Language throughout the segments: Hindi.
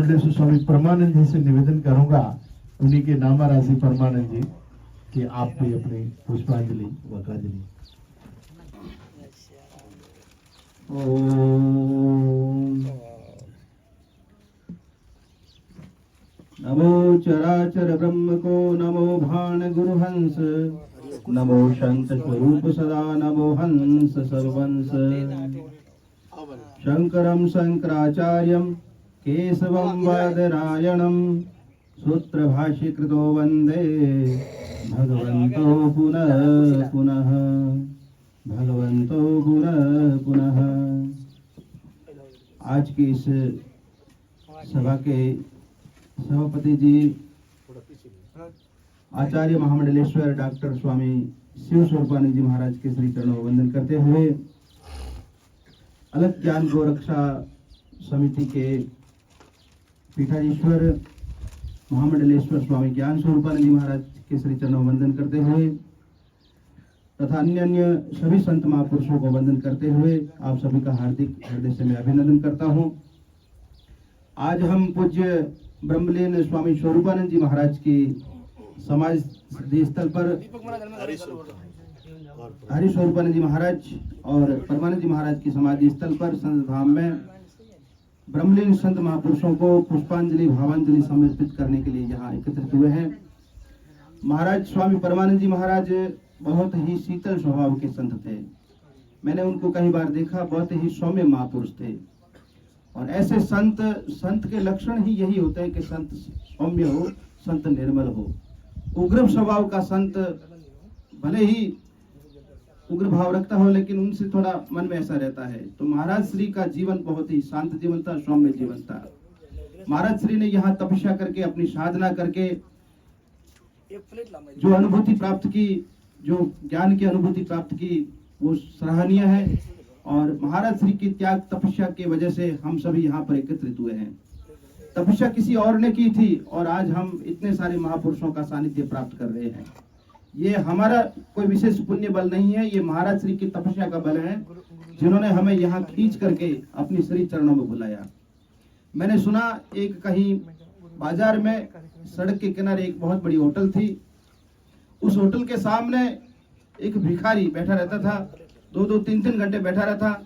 महामंडलेश्वर स्वामी परमानंद जी से निवेदन करूंगा, उन्हीं के नामा राशि परमानंद जी, कि आप भी अपनी पुष्पांजलि वकांजलि। ओम नमो चराचर ब्रह्म को, नमो भान गुरुहंस, नमो शांत स्वरूप सदा, नमो हंस सर्वंस। शंकरं शंकराचार्यं केशवं बादरायणं, सूत्रभाष्यकृतो वंदे भगवन्तो पुनः पुनः, भगवन्तो पुनः पुनः। आज की इस सभा के सभापति जी आचार्य महामंडलेश्वर डॉक्टर स्वामी शिव स्वरूपानंद जी महाराज के श्री चरणों में वंदन करते हुए, अलग ज्ञान गोरक्षा समिति के पीठाधीश्वर महामंडलेश्वर स्वामी ज्ञान स्वरूपानंद जी महाराज के श्री चरणों में वंदन करते हुए तथा अन्य सभी संत महापुरुषों को वंदन करते हुए आप सभी का हार्दिक हृदय से मैं अभिनंदन करता हूं। आज हम पूज्य ब्रह्मलीन स्वामी स्वरूपानंद जी महाराज की समाधि स्थल पर हरि स्वरूपानंद जी महाराज और परमानंद जी महाराज की समाधि स्थल पर संत धाम में ब्रह्मलीन संत महापुरुषों को पुष्पांजलि भावांजलि समर्पित करने के लिए यहाँ एकत्रित हुए हैं। महाराज स्वामी परमानंद जी महाराज बहुत ही शीतल स्वभाव के संत थे। मैंने उनको कई बार देखा, बहुत ही सौम्य महापुरुष थे। और ऐसे संत के लक्षण ही यही होते हैं कि संत सौम्य हो, संत निर्मल हो। उग्र स्वभाव का संत भले ही उग्र भाव रखता हो, लेकिन उनसे थोड़ा मन में ऐसा रहता है। तो महाराज श्री का जीवन बहुत ही शांत जीवन था, सौम्य जीवन था। महाराज श्री ने यहाँ तपस्या करके, अपनी साधना करके जो अनुभूति प्राप्त की, जो ज्ञान की अनुभूति प्राप्त की, वो सराहनीय है। और महाराज श्री की त्याग तपस्या की वजह से हम सभी यहाँ पर एकत्रित हुए हैं। तपस्या किसी और ने की थी और आज हम इतने सारे महापुरुषों का सानिध्य प्राप्त कर रहे हैं। ये हमारा कोई विशेष पुण्य बल नहीं है, ये महाराज श्री की तपस्या का बल है, जिन्होंने हमें यहाँ खींच करके अपनी श्री चरणों में बुलाया। मैंने सुना एक कहीं बाजार में सड़क के किनारे एक बहुत बड़ी होटल थी। उस होटल के सामने एक भिखारी बैठा रहता था, 2-2, 3-3 घंटे बैठा रहता।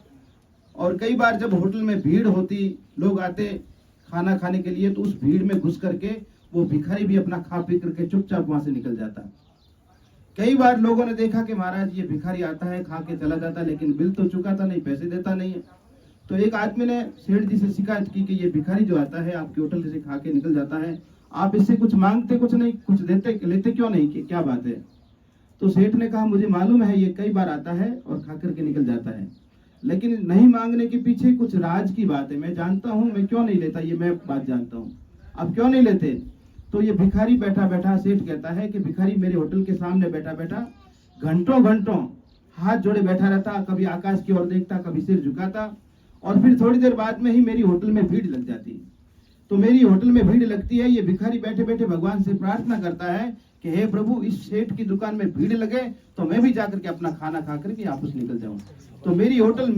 और कई बार जब होटल में भीड़ होती, लोग आते खाना खाने के लिए, तो उस भीड़ में घुस करके वो भिखारी भी अपना खा पी करके चुपचाप वहां से निकल जाता। कई बार लोगों ने देखा कि महाराज ये भिखारी आता है, खा के चला जाता, लेकिन बिल तो चुकाता नहीं, पैसे देता नहीं है। तो एक आदमी ने सेठ जी से शिकायत की कि ये भिखारी जो आता है आपके होटल से खा के निकल जाता है, आप इससे कुछ मांगते कुछ नहीं, कुछ लेते क्यों नहीं, कि क्या बात है। तो सेठ ने कहा मुझे मालूम है ये कई बार आता है और खा करके निकल जाता है, लेकिन नहीं मांगने के पीछे कुछ राज की बात है। मैं जानता हूँ, मैं क्यों नहीं लेता, ये मैं बात जानता हूँ, आप क्यों नहीं लेते। तो ये भिखारी बैठा बैठा, सेठ कहता है कि भिखारी मेरे होटल के सामने बैठा बैठा घंटों घंटों हाथ जोड़े बैठा रहता, कभी आकाश की ओर देखता, कभी सिर झुकाता। और फिर थोड़ी देर बाद में ही मेरी होटल में भीड़ लग जाती। तो मेरी होटल में भीड़ लगती है, ये भिखारी बैठे बैठे भगवान से प्रार्थना करता है कि हे प्रभु, इस सेठ की दुकान में भीड़ लगे तो मैं भी जाकर के अपना खाना खा करके वापस निकल जाऊं। तो मेरी होटल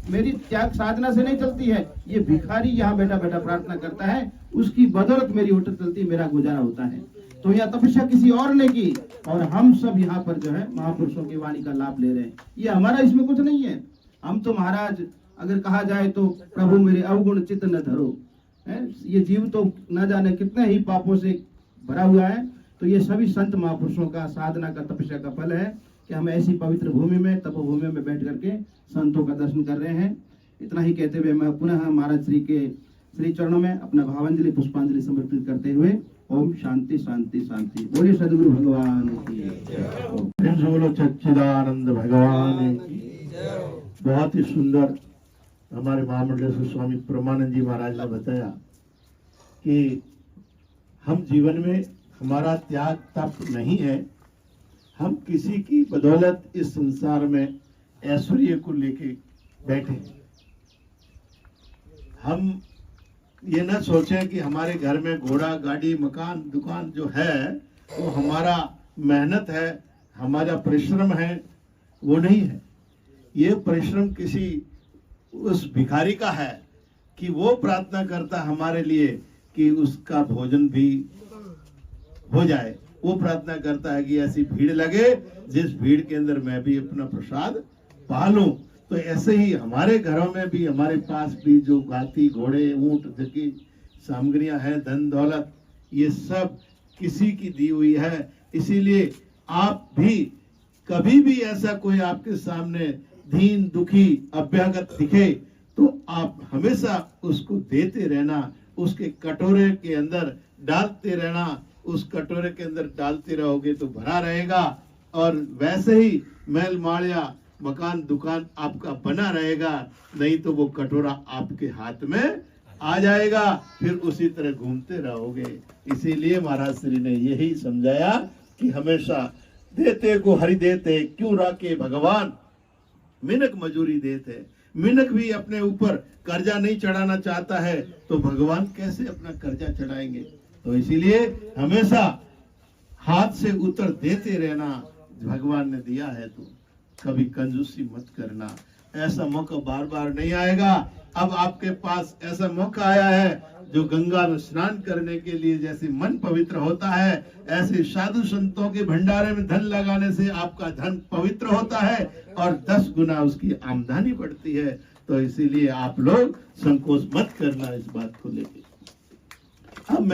मेरी त्याग साधना से नहीं चलती है, ये भिखारी यहाँ बैठा बैठा प्रार्थना करता है, उसकी बदौलत मेरी होटल चलती, मेरा गुजारा होता है। तो यह तपस्या किसी और ने की और हम सब यहाँ पर जो है महापुरुषों की वाणी का लाभ ले रहे हैं। ये हमारा इसमें कुछ नहीं है। हम तो महाराज अगर कहा जाए तो प्रभु मेरे अवगुण चित्त न धरो, ये जीव तो न जाने कितने ही पापों से भरा हुआ है। तो ये सभी संत महापुरुषों का साधना का तपस्या का फल है कि हम ऐसी पवित्र भूमि में, तपोभूमि में बैठ करके संतों का दर्शन कर रहे हैं। इतना ही कहते हुए मैं पुनः महाराज श्री के श्री चरणों में अपना भावांजलि पुष्पांजलि समर्पित करते हुए ओम शांति शांति शांति। बोलिए सदगुरु भगवान की जय, बोलो सच्चिदानंद भगवान की। बहुत ही सुंदर हमारे महामंडलेश्वर स्वामी परमानंद जी महाराज ने बताया कि हम जीवन में हमारा त्याग तप नहीं है, हम किसी की बदौलत इस संसार में ऐश्वर्य को लेके बैठे हैं। हम ये न सोचें कि हमारे घर में घोड़ा गाड़ी मकान दुकान जो है वो हमारा मेहनत है, हमारा परिश्रम है, वो नहीं है। ये परिश्रम किसी उस भिखारी का है कि वो प्रार्थना करता हमारे लिए कि उसका भोजन भी हो जाए। वो प्रार्थना करता है कि ऐसी भीड़ लगे जिस भीड़ के अंदर मैं भी अपना प्रसाद पालूं। तो ऐसे ही हमारे घरों में भी, हमारे पास भी जो हाथी, घोड़े, ऊंट की सामग्रियां हैं, धन दौलत, ये सब किसी की दी हुई है। इसीलिए आप भी कभी भी ऐसा कोई आपके सामने दीन दुखी अभ्यागत दिखे तो आप हमेशा उसको देते रहना, उसके कटोरे के अंदर डालते रहना। उस कटोरे के अंदर डालते रहोगे तो भरा रहेगा, और वैसे ही मैल माड़िया मकान दुकान आपका बना रहेगा, नहीं तो वो कटोरा आपके हाथ में आ जाएगा, फिर उसी तरह घूमते रहोगे। इसीलिए महाराज श्री ने यही समझाया कि हमेशा देते को हरि देते, क्यों राके भगवान मिनक मजूरी देते। मिनक भी अपने ऊपर कर्जा नहीं चढ़ाना चाहता है तो भगवान कैसे अपना कर्जा चढ़ाएंगे। तो इसीलिए हमेशा हाथ से उतर देते रहना। भगवान ने दिया है तो कभी कंजूसी मत करना। ऐसा मौका बार बार नहीं आएगा। अब आपके पास ऐसा मौका आया है जो गंगा में स्नान करने के लिए जैसे मन पवित्र होता है, ऐसे साधु संतों के भंडारे में धन लगाने से आपका धन पवित्र होता है और 10 गुना उसकी आमदनी बढ़ती है। तो इसीलिए आप लोग संकोच मत करना इस बात को लेकर। अब